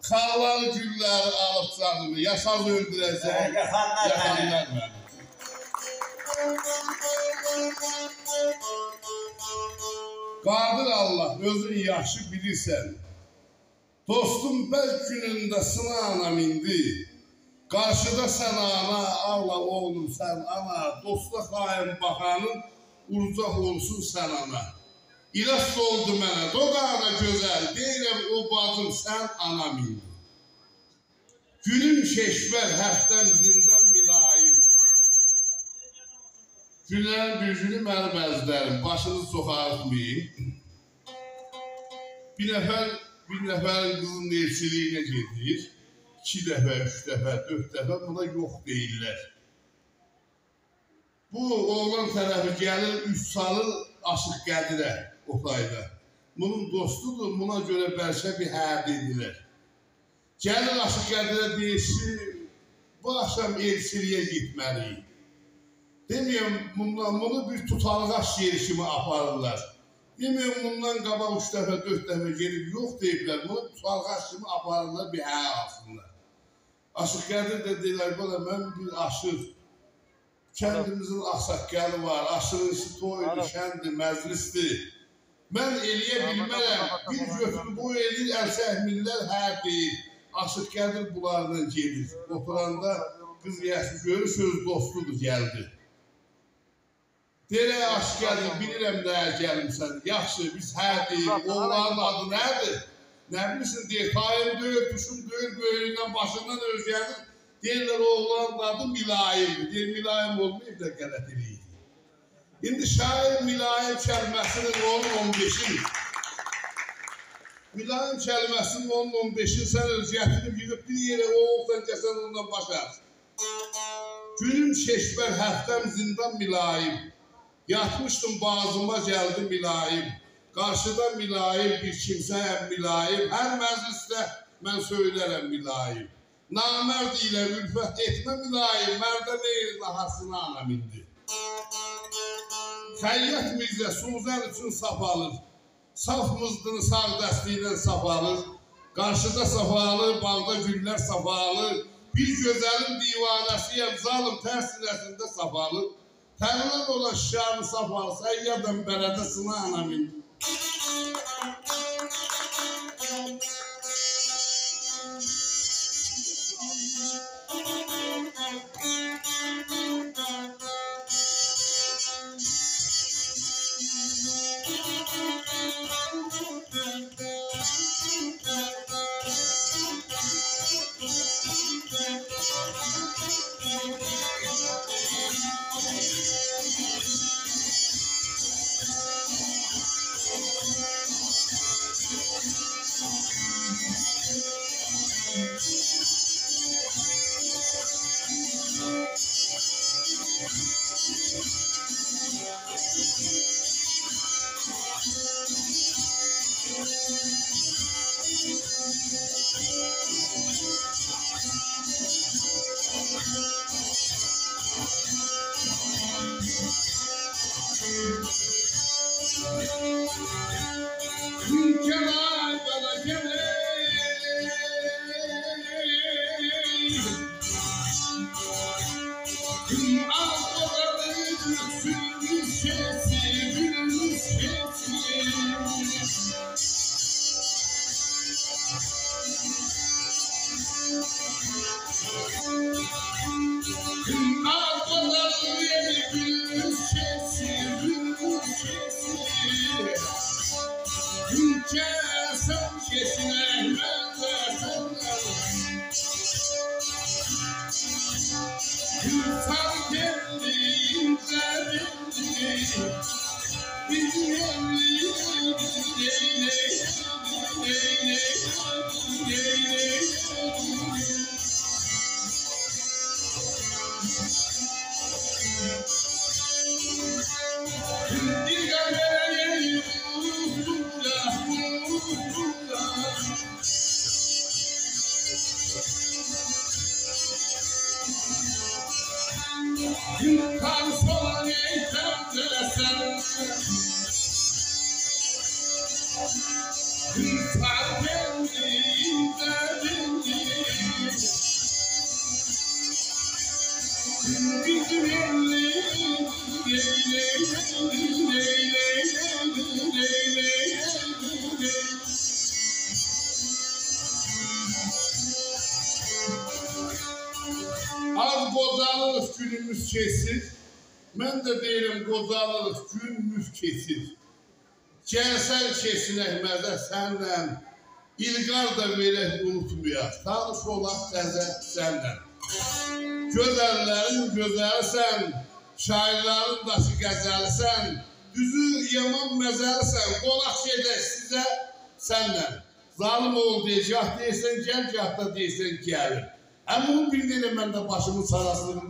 Xallar gülləri alıb canımı, yaşaz öldürəcək, yaxanlar məni. Qadir Allah, özün yaxşı bilirsən. Dostum bəlk günündə sına anam indi. Qarşıda sən ana, Allah oğlum sən ana. Dosta xain baxanın, urcaq olsun sən ana. İlaç oldu mənə, dodağına gözəl, deyirəm o bacım sən anam indi. Günüm şeşbər, həftəm zindan mülayim. Günlərin bir günü mənim əzlərim, başınızı çox ağrıtmayın. Bir nəfərin qızın elçiliyinə gedir. 2 dəfə, 3 dəfə, 4 dəfə buna yox deyirlər. Bu oğlan tərəfi gəlir, 3 salır Aşıq Qədirə Oktayda. Bunun dostudur, buna görə bəlkə bir hə dedilər. Gəlir Aşıq Qədirə deyirsin, bu axşam elçiliyə gitməliyim. Deməyəm, bunu bir tutalğaç yeri kimi aparırlar. Deməyəm, bundan qabaq 3 dəfə, 4 dəfə gelib yox deyiblər, bunu tutalğaç kimi aparırlar, bir hə alsınlar. Aşıq Qədir də deyirlər, bana mən bir aşıq, kəndimizin axsaqqalı var, aşığın işi toydur, şəndir, məclisdir. Mən eləyə bilmərəm, bir götür bu eləyir, əl-səhminlər hə deyir. Aşıq Qədir bunlarla gedir. Oturanda qız yaşlı görür, söz dostudur, gəldi. Deyirək, Aşıq Qədir, bilirəm nəyə gəlmişsən, yaxşı, biz hə deyir, oğlanın adı nədir? Nə bilirsin, deyir, tayım döyür, düşün döyür, böyründən, başından özgədir. Deyirlər, oğlanın adı Milayimdir. Deyir, Milayim olmayıb da qələt eləyir. İndi şair Milayim kəlməsinin 10-15'in Milayim kəlməsinin 10-15'in sən öz gətirib yığıb bir yerə oğulsan kəsən ondan başar. Günüm şeşbər, həftəm zindan Milayim. Yatmışdım bazıma gəldi Milayim. Qarşıda Milayim bir kimsəyəm Milayim. Hər məclisdə mən söylərəm Milayim. Namərd ilə ülfət etmə Milayim. Mərdə neyir lahasına anam indi. Xəyyət Mirzə Suzən üçün saf alır. Saf mızdını sağ dəstliyindən saf alır. Qarşıda saf alır, bağda güllər saf alır. Bir gözəlin divanəsiyəm, zalım tərsinəsində saf alır. Tərlan olan şişarını saf alsa, yadan bələdə sına anam indi. Fark ettim qocalırıq günümüz keçir. Mən də deyirəm qocalırıq günümüz keçir. Gəlsən keçinək məzə sənlə, İlqar da verək unutmayaq. Tanış olaq təzə sənlə. Gözəllərin gözəlisən, şairlərin daşı qəzəlisən, düzü yaman məzəlisən, qonaq gedək sizə sənlə. Zalim ol deyə, gah deyirsən gəl, gah da deyirsən gəlir. Bunun bir deyiləm mən də başımın sarasını.